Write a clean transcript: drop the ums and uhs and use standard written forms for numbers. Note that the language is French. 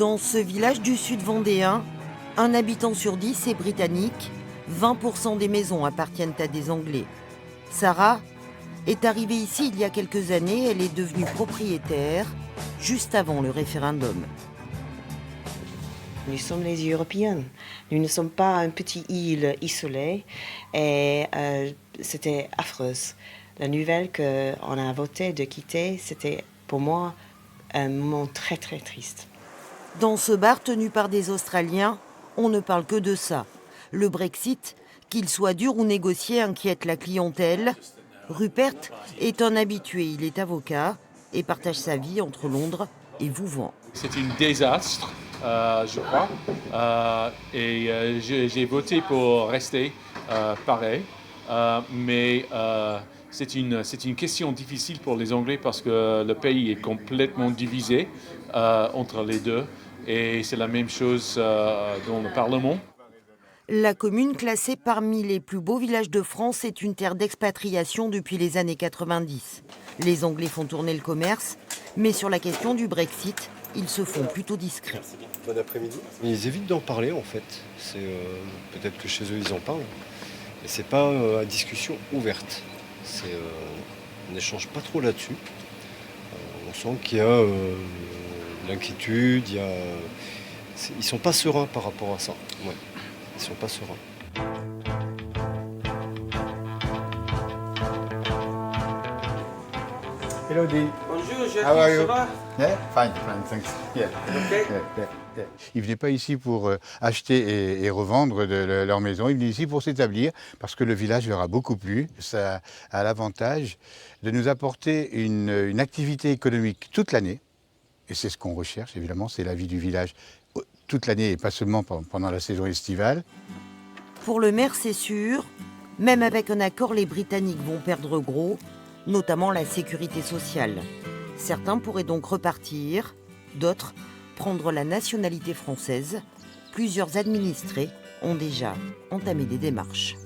Dans ce village du sud vendéen, un habitant sur 10 est britannique, 20% des maisons appartiennent à des Anglais. Sarah est arrivée ici il y a quelques années, elle est devenue propriétaire juste avant le référendum. Nous sommes les Européens. Nous ne sommes pas une petite île isolée et c'était affreux. La nouvelle qu'on a voté de quitter, c'était pour moi un moment très très triste. Dans ce bar tenu par des Australiens, on ne parle que de ça. Le Brexit, qu'il soit dur ou négocié, inquiète la clientèle. Rupert est un habitué, il est avocat et partage sa vie entre Londres et Vouvant. C'est un désastre, je crois, j'ai voté pour rester pareil, mais c'est une question difficile pour les Anglais parce que le pays est complètement divisé entre les deux et c'est la même chose dans le Parlement. La commune, classée parmi les plus beaux villages de France, est une terre d'expatriation depuis les années 90. Les Anglais font tourner le commerce, mais sur la question du Brexit, ils se font plutôt discrets. Bon après-midi. Ils évitent d'en parler en fait. Peut-être que chez eux ils en parlent, mais c'est pas à discussion ouverte. On n'échange pas trop là-dessus. On sent qu'il y a l'inquiétude, ils sont pas sereins par rapport à ça. Ouais. Ils sont pas sereins. Hello Dee. Bonjour, How are you? ça va? Yeah, fine, thanks. Yeah. Okay. Yeah. Ils venaient pas ici pour acheter et revendre leur maison, ils venaient ici pour s'établir parce que le village leur a beaucoup plu. Ça a l'avantage de nous apporter une activité économique toute l'année. Et c'est ce qu'on recherche, évidemment, c'est la vie du village toute l'année et pas seulement pendant la saison estivale. Pour le maire, c'est sûr, même avec un accord, les Britanniques vont perdre gros, notamment la sécurité sociale. Certains pourraient donc repartir, d'autres prendre la nationalité française. Plusieurs administrés ont déjà entamé des démarches.